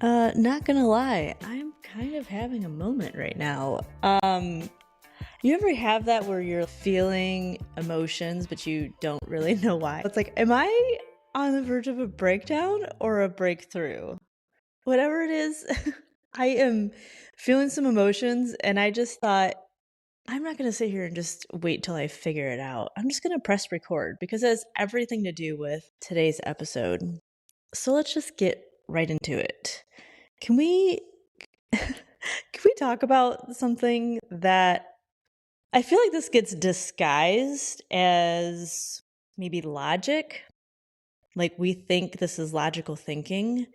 Not gonna lie, I'm kind of having a moment right now. You ever have that where you're feeling emotions, but you don't really know why? It's like, am I on the verge of a breakdown or a breakthrough? Whatever it is, I am feeling some emotions, and I just thought, I'm not gonna sit here and just wait till I figure it out. I'm just gonna press record because it has everything to do with today's episode. So let's just get right into it. Can we can we talk about something that I feel like this gets disguised as maybe logic? Like we think this is logical thinking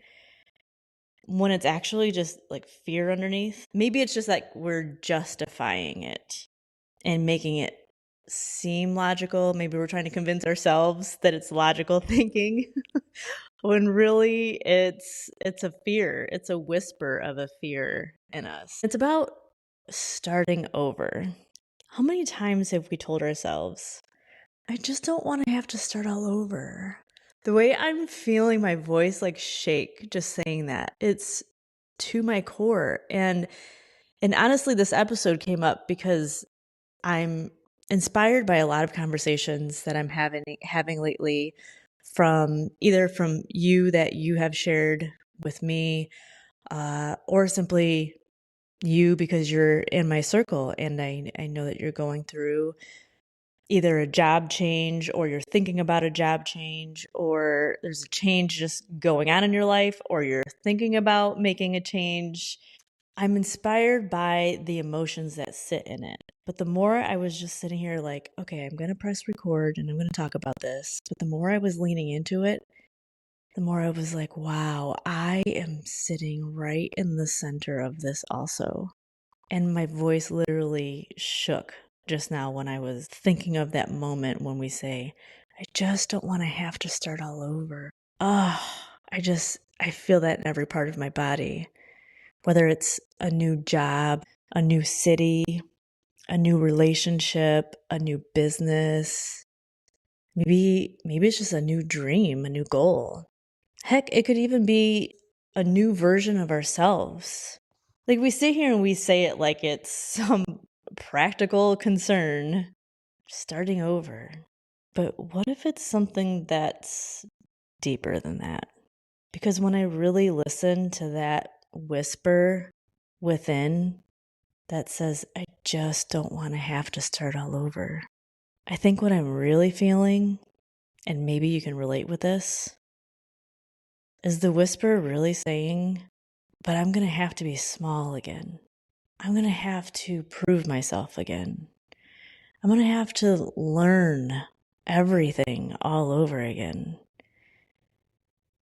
when it's actually just like fear underneath. Maybe it's just like we're justifying it and making it seem logical. Maybe we're trying to convince ourselves that it's logical thinking when really it's a fear. It's a whisper of a fear in us. It's about starting over. How many times have we told ourselves, I just don't want to have to start all over? The way I'm feeling my voice like shake just saying that. It's to my core. And honestly, this episode came up because I'm inspired by a lot of conversations that I'm having lately from either from you that you have shared with me, or simply you because you're in my circle and I know that you're going through either a job change or you're thinking about a job change or there's a change just going on in your life or you're thinking about making a change. I'm inspired by the emotions that sit in it. But the more I was just sitting here like, okay, I'm going to press record and I'm going to talk about this. But the more I was leaning into it, the more I was like, wow, I am sitting right in the center of this also. And my voice literally shook just now when I was thinking of that moment when we say, I just don't want to have to start all over. Oh, I feel that in every part of my body. Whether it's a new job, a new city, a new relationship, a new business, maybe it's just a new dream, a new goal. Heck, it could even be a new version of ourselves. Like we sit here and we say it like it's some practical concern, starting over. But what if it's something that's deeper than that? Because when I really listen to that whisper within that says, I just don't want to have to start all over, I think what I'm really feeling, and maybe you can relate with this, is the whisper really saying, but I'm going to have to be small again. I'm going to have to prove myself again. I'm going to have to learn everything all over again.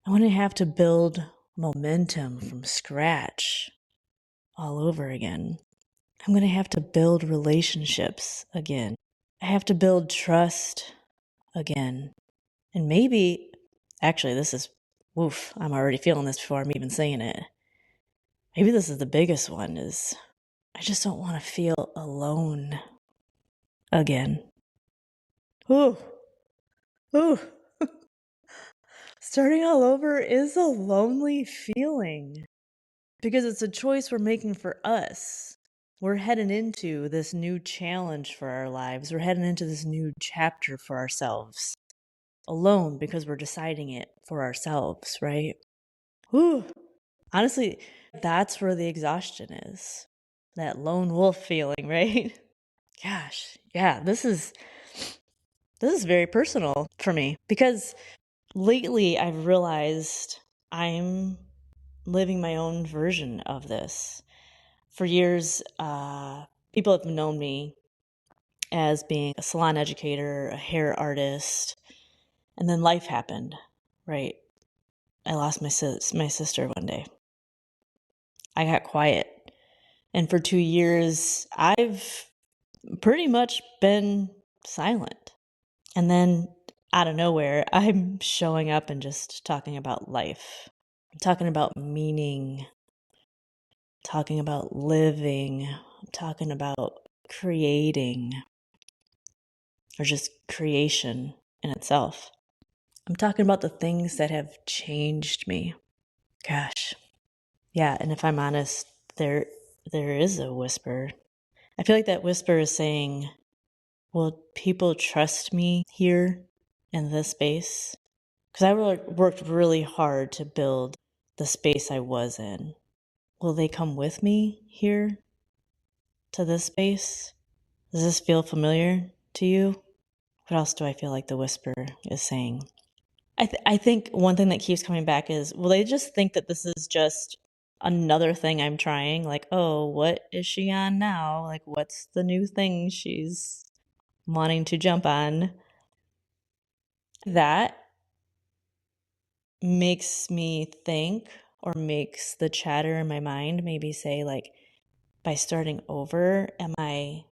I'm going to have to build momentum from scratch all over again. I'm going to have to build relationships again. I have to build trust again. And maybe, actually, this is, woof, I'm already feeling this before I'm even saying it. Maybe this is the biggest one is I just don't want to feel alone again. Ooh, ooh. Starting all over is a lonely feeling because it's a choice we're making for us. We're heading into this new challenge for our lives. We're heading into this new chapter for ourselves. Alone because we're deciding it for ourselves, right? Whew. Honestly, that's where the exhaustion is. That lone wolf feeling, right? Gosh, yeah, this is very personal for me because lately I've realized I'm living my own version of this. For years, people have known me as being a salon educator, a hair artist, and then life happened, right? I lost my sister one day. I got quiet. And for 2 years, I've pretty much been silent. And then out of nowhere, I'm showing up and just talking about life. I'm talking about meaning, talking about living, I'm talking about creating, or just creation in itself. I'm talking about the things that have changed me. Gosh, Yeah, and if I'm honest, there there is a whisper. I feel like that whisper is saying, "Will people trust me here in this space?" Because worked really hard to build the space I was in. Will they come with me here to this space? Does this feel familiar to you? What else do I feel like the whisper is saying? I think one thing that keeps coming back is, will they just think that this is just another thing I'm trying? Like, oh, what is she on now? Like, what's the new thing she's wanting to jump on? That makes me think, or makes the chatter in my mind maybe say, like, by starting over, am I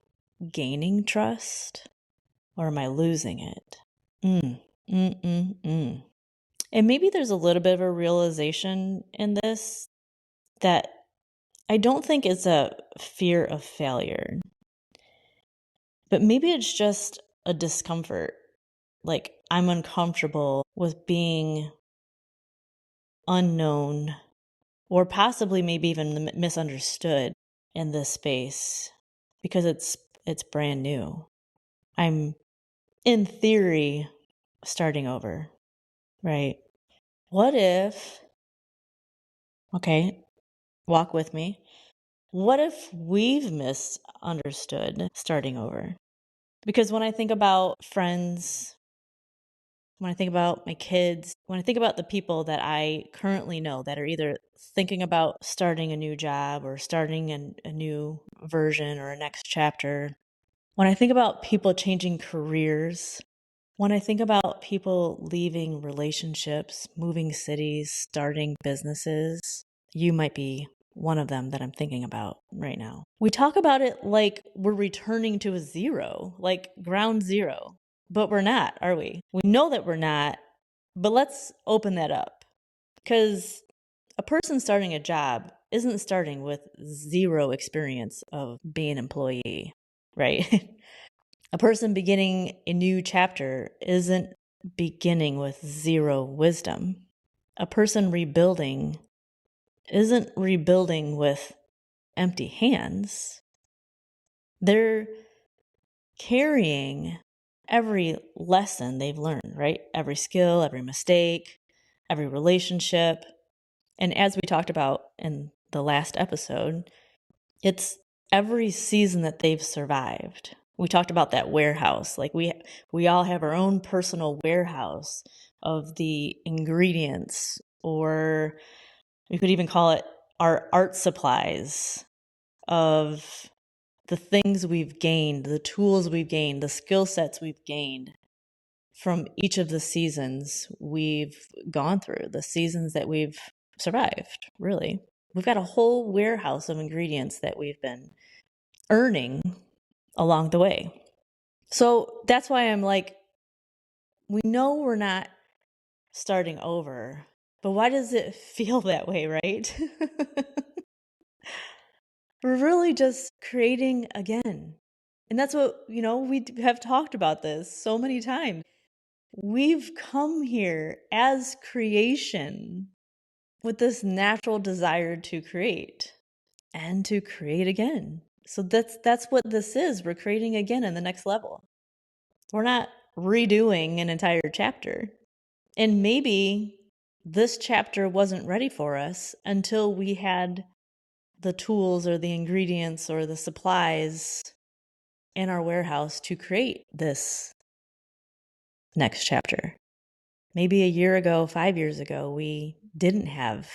gaining trust or am I losing it? Mm, mm, mm, mm. And maybe there's a little bit of a realization in this that I don't think it's a fear of failure, but maybe it's just a discomfort. Like, I'm uncomfortable with being unknown, or possibly maybe even misunderstood in this space because it's brand new. I'm, in theory, starting over, right? What if, okay, walk with me. What if we've misunderstood starting over? Because when I think about friends, when I think about my kids, when I think about the people that I currently know that are either thinking about starting a new job or starting a new version or a next chapter, when I think about people changing careers, when I think about people leaving relationships, moving cities, starting businesses, you might be one of them that I'm thinking about right now. We talk about it like we're returning to a zero, like ground zero, but we're not, are we? We know that we're not, but let's open that up, because a person starting a job isn't starting with zero experience of being an employee, right? A person beginning a new chapter isn't beginning with zero wisdom. A person rebuilding isn't rebuilding with empty hands. They're carrying every lesson they've learned, right? Every skill, every mistake, every relationship. And as we talked about in the last episode, it's every season that they've survived. We talked about that warehouse. Like, we all have our own personal warehouse of the ingredients, or we could even call it our art supplies of the things we've gained, the tools we've gained, the skill sets we've gained from each of the seasons we've gone through, the seasons that we've survived, really. We've got a whole warehouse of ingredients that we've been earning along the way. So that's why I'm like, we know we're not starting over, but why does it feel that way, right? We're really just creating again. And that's what, we have talked about this so many times. We've come here as creation with this natural desire to create and to create again. So that's what this is. We're creating again in the next level. We're not redoing an entire chapter. And maybe this chapter wasn't ready for us until we had the tools or the ingredients or the supplies in our warehouse to create this next chapter. Maybe a year ago, 5 years ago, we didn't have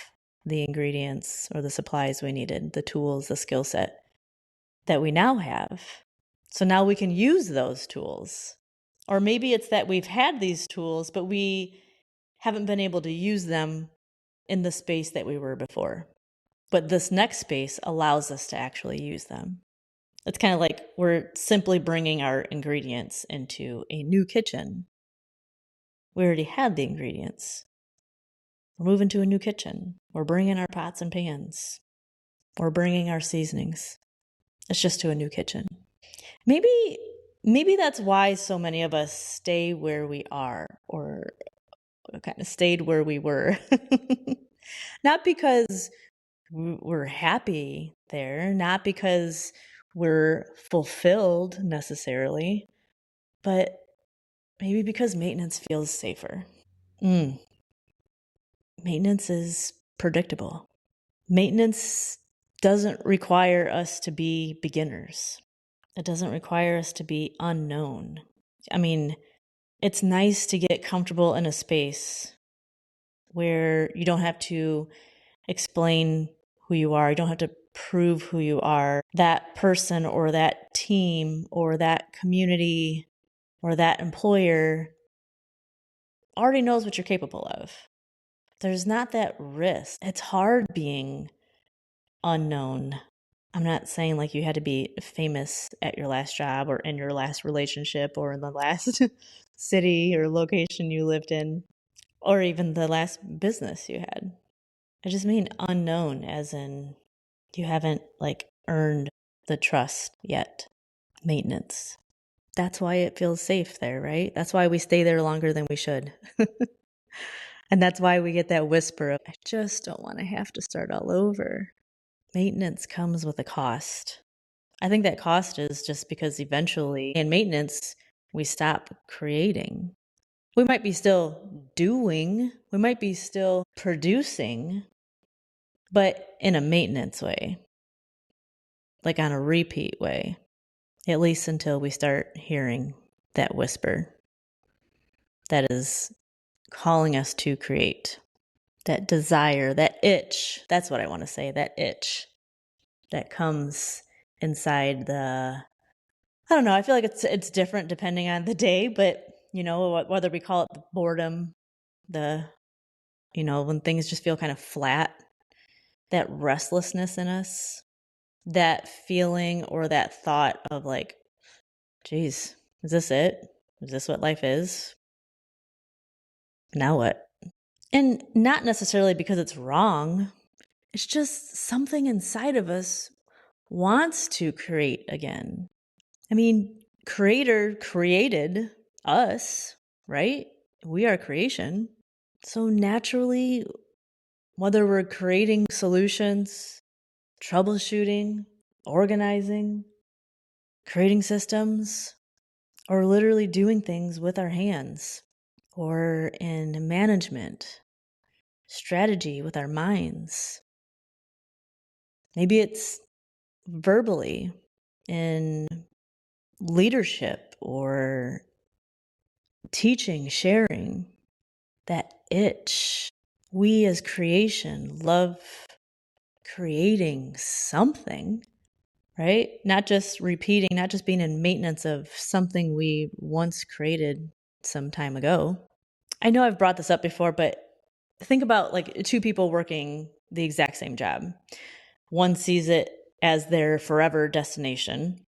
the ingredients or the supplies we needed, the tools, the skill set that we now have. So now we can use those tools. Or maybe it's that we've had these tools, but we haven't been able to use them in the space that we were before. But this next space allows us to actually use them. It's kind of like we're simply bringing our ingredients into a new kitchen. We already had the ingredients. We're moving to a new kitchen. We're bringing our pots and pans. We're bringing our seasonings. It's just to a new kitchen. Maybe that's why so many of us stay where we are, or kind of stayed where we were. Not because We're happy there, not because we're fulfilled necessarily, but maybe because maintenance feels safer. Mm. Maintenance is predictable. Maintenance doesn't require us to be beginners. It doesn't require us to be unknown. I mean, it's nice to get comfortable in a space where you don't have to explain who you are. You don't have to prove who you are. That person or that team or that community or that employer already knows what you're capable of. There's not that risk. It's hard being unknown. I'm not saying like you had to be famous at your last job or in your last relationship or in the last city or location you lived in or even the last business you had. I just mean unknown as in you haven't like earned the trust yet. Maintenance. That's why it feels safe there, right? That's why we stay there longer than we should. And that's why we get that whisper of, I just don't want to have to start all over. Maintenance comes with a cost. I think that cost is just because eventually in maintenance, we stop creating. We might be still doing, we might be still producing, but in a maintenance way, like on a repeat way, at least until we start hearing that whisper that is calling us to create, that desire, that itch. That's what I want to say, that itch that comes inside I don't know, I feel like it's different depending on the day, but you know, whether we call it the boredom, the when things just feel kind of flat, that restlessness in us, that feeling or that thought of like, geez, is this it? Is this what life is? Now what? And not necessarily because it's wrong. It's just something inside of us wants to create again. I mean, Creator created us, right? We are creation. So naturally, whether we're creating solutions, troubleshooting, organizing, creating systems, or literally doing things with our hands, or in management, strategy with our minds. Maybe it's verbally in leadership or teaching, sharing, that itch. We as creation love creating something, right? Not just repeating, not just being in maintenance of something we once created some time ago. I know I've brought this up before, but think about like two people working the exact same job. One sees it as their forever destination,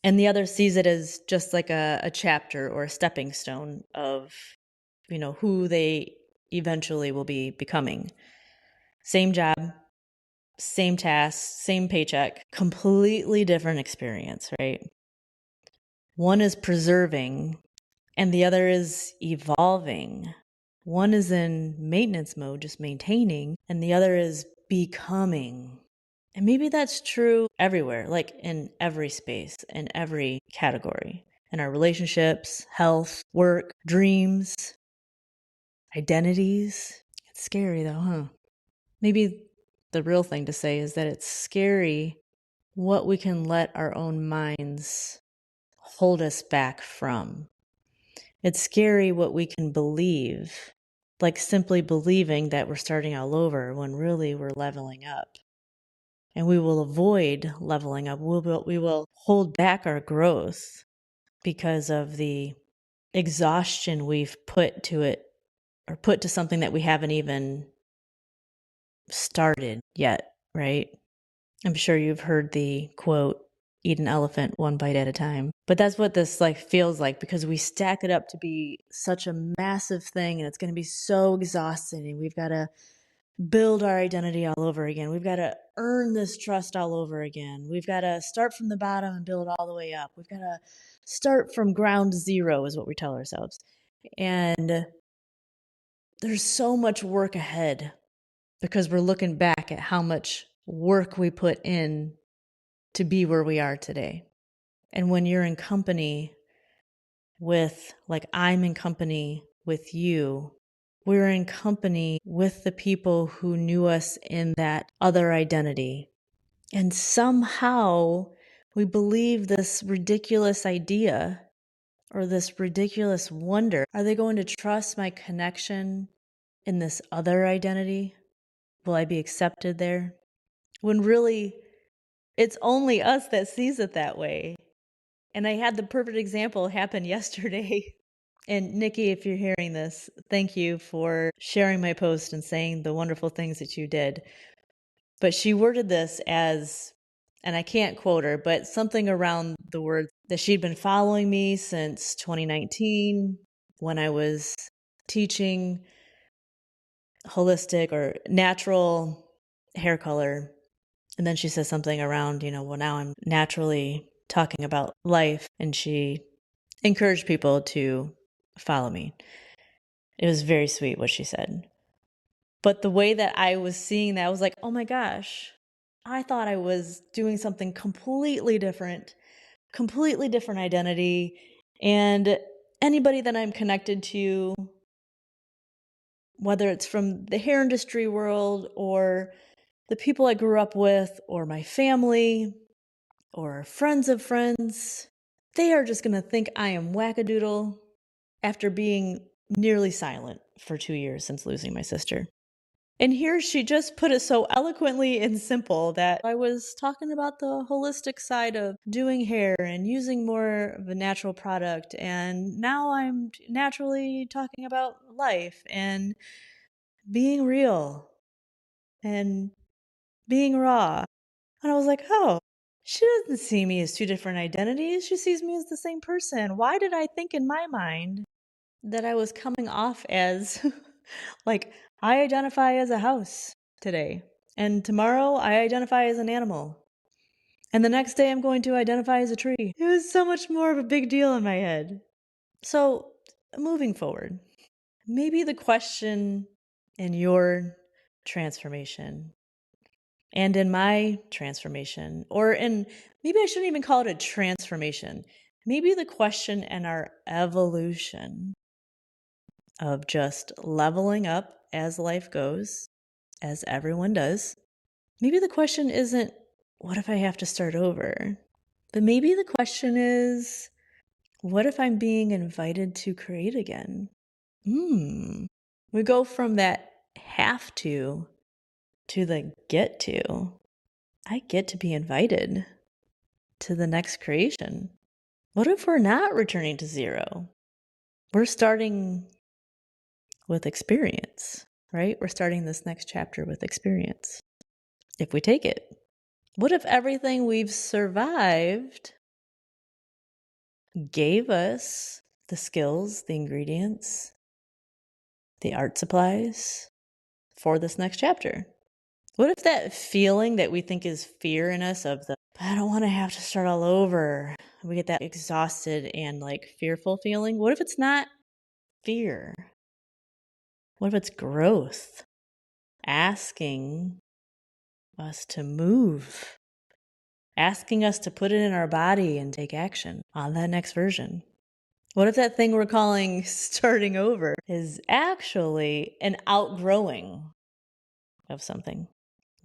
and the other sees it as just like a chapter or a stepping stone of, who they eventually will be becoming. Same job, same task, same paycheck, completely different experience, right? One is preserving and the other is evolving. One is in maintenance mode, just maintaining, and the other is becoming. And maybe that's true everywhere, like in every space, in every category, in our relationships, health, work, dreams, identities. It's scary though, huh? Maybe the real thing to say is that it's scary what we can let our own minds hold us back from. It's scary what we can believe, like simply believing that we're starting all over when really we're leveling up. And we will avoid leveling up. We will hold back our growth because of the exhaustion we've put to it or put to something that we haven't even started yet, right? I'm sure you've heard the quote, eat an elephant one bite at a time. But that's what this feels like because we stack it up to be such a massive thing and it's going to be so exhausting and we've got to build our identity all over again. We've got to earn this trust all over again. We've got to start from the bottom and build all the way up. We've got to start from ground zero is what we tell ourselves. And there's so much work ahead. because we're looking back at how much work we put in to be where we are today. And when you're in company with, like I'm in company with you, we're in company with the people who knew us in that other identity. And somehow we believe this ridiculous idea or this ridiculous wonder. Are they going to trust my connection in this other identity? Will I be accepted there? When really, it's only us that sees it that way. And I had the perfect example happen yesterday. And Nikki, if you're hearing this, thank you for sharing my post and saying the wonderful things that you did. But she worded this as, and I can't quote her, but something around the word that she'd been following me since 2019 when I was teaching holistic or natural hair color. And then she says something around, well, now I'm naturally talking about life. And she encouraged people to follow me. It was very sweet what she said. But the way that I was seeing that, I was like, oh my gosh, I thought I was doing something completely different identity. And anybody that I'm connected to, whether it's from the hair industry world or the people I grew up with or my family or friends of friends, they are just going to think I am wackadoodle after being nearly silent for 2 years since losing my sister. And here she just put it so eloquently and simple that I was talking about the holistic side of doing hair and using more of a natural product. And now I'm naturally talking about life and being real and being raw. And I was like, oh, she doesn't see me as two different identities. She sees me as the same person. Why did I think in my mind that I was coming off as like, I identify as a house today, and tomorrow I identify as an animal, and the next day I'm going to identify as a tree? It was so much more of a big deal in my head. So, moving forward, maybe the question in your transformation and in my transformation, or in maybe I shouldn't even call it a transformation, maybe the question in our evolution of just leveling up as life goes, as everyone does. Maybe the question isn't, what if I have to start over? But maybe the question is, what if I'm being invited to create again? We go from that have to the get to. I get to be invited to the next creation. What if we're not returning to zero? We're starting with experience, right? We're starting this next chapter with experience. If we take it, what if everything we've survived gave us the skills, the ingredients, the art supplies for this next chapter? What if that feeling that we think is fear in us of the, I don't want to have to start all over, we get that exhausted and like fearful feeling? What if it's not fear? What if it's growth? Asking us to move, asking us to put it in our body and take action on that next version. What if that thing we're calling starting over is actually an outgrowing of something?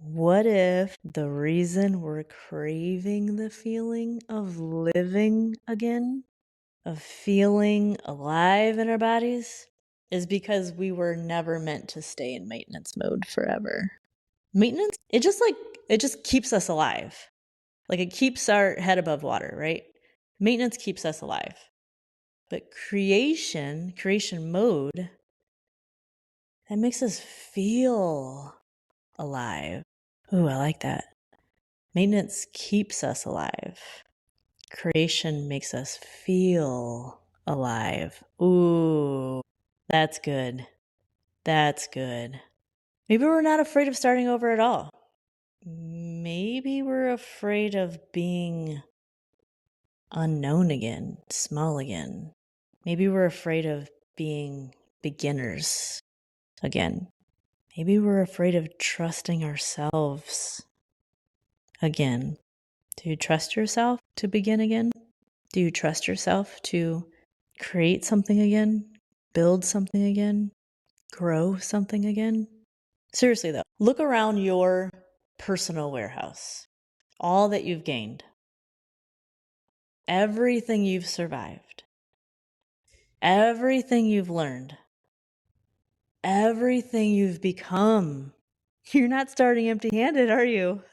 What if the reason we're craving the feeling of living again, of feeling alive in our bodies, is because we were never meant to stay in maintenance mode forever? Maintenance, it just keeps us alive. Like it keeps our head above water, right? Maintenance keeps us alive. But creation mode, that makes us feel alive. Ooh, I like that. Maintenance keeps us alive. Creation makes us feel alive. Ooh, that's good. That's good. Maybe we're not afraid of starting over at all. Maybe we're afraid of being unknown again, small again. Maybe we're afraid of being beginners again. Maybe we're afraid of trusting ourselves again. Do you trust yourself to begin again? Do you trust yourself to create something again? Build something again? Grow something again? Seriously though, look around your personal warehouse. All that you've gained. Everything you've survived. Everything you've learned. Everything you've become. You're not starting empty-handed, are you?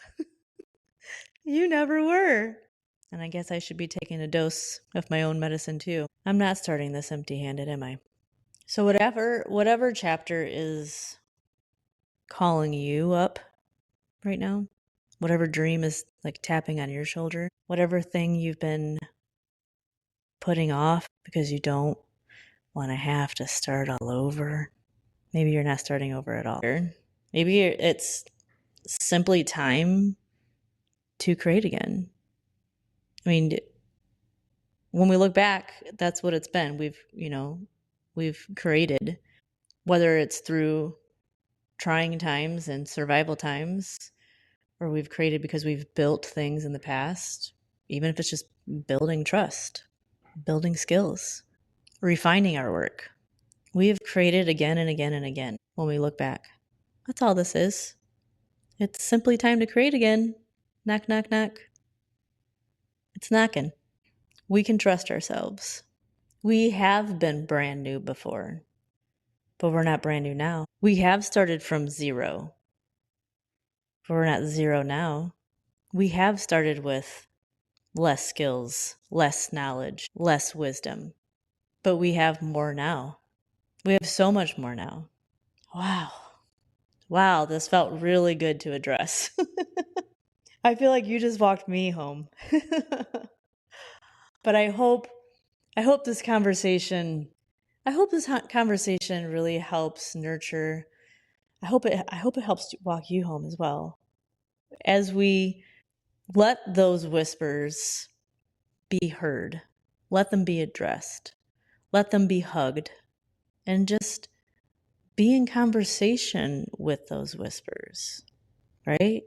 You never were. And I guess I should be taking a dose of my own medicine too. I'm not starting this empty-handed, am I? So whatever chapter is calling you up right now, whatever dream is like tapping on your shoulder, whatever thing you've been putting off because you don't want to have to start all over. Maybe you're not starting over at all. Maybe it's simply time to create again. I mean, when we look back, that's what it's been. We've created, whether it's through trying times and survival times, or we've created because we've built things in the past, even if it's just building trust, building skills, refining our work. We have created again and again and again when we look back. That's all this is. It's simply time to create again. Knock, knock, knock. It's knocking. We can trust ourselves. We have been brand new before, but we're not brand new now. We have started from zero, but we're not zero now. We have started with less skills, less knowledge, less wisdom, but we have more now. We have so much more now. Wow. Wow, this felt really good to address. I feel like you just walked me home. But I hope this conversation really helps nurture. I hope it helps walk you home as well. As we let those whispers be heard, let them be addressed, let them be hugged, and just be in conversation with those whispers, right?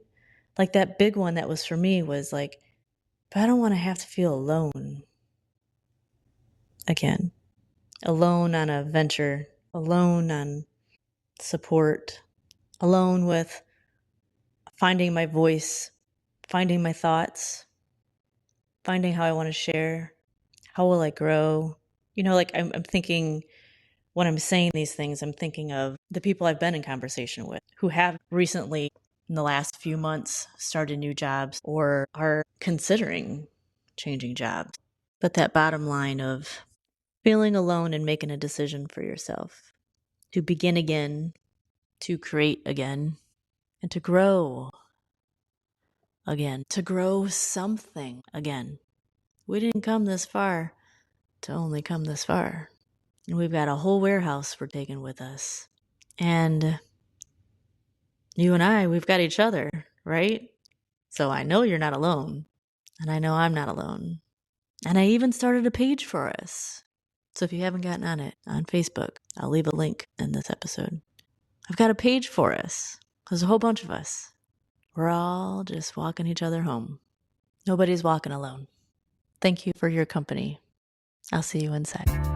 Like that big one that was for me was like, but I don't want to have to feel alone again. Alone on a venture, alone on support, alone with finding my voice, finding my thoughts, finding how I want to share, how will I grow? Like I'm thinking when I'm saying these things, I'm thinking of the people I've been in conversation with who have recently, in the last few months, started new jobs or are considering changing jobs. But that bottom line of feeling alone and making a decision for yourself to begin again, to create again, and to grow again, to grow something again. We didn't come this far to only come this far. And we've got a whole warehouse we're taking with us. And you and I, we've got each other, right? So I know you're not alone. And I know I'm not alone. And I even started a page for us. So if you haven't gotten on it on Facebook, I'll leave a link in this episode. I've got a page for us. There's a whole bunch of us. We're all just walking each other home. Nobody's walking alone. Thank you for your company. I'll see you inside.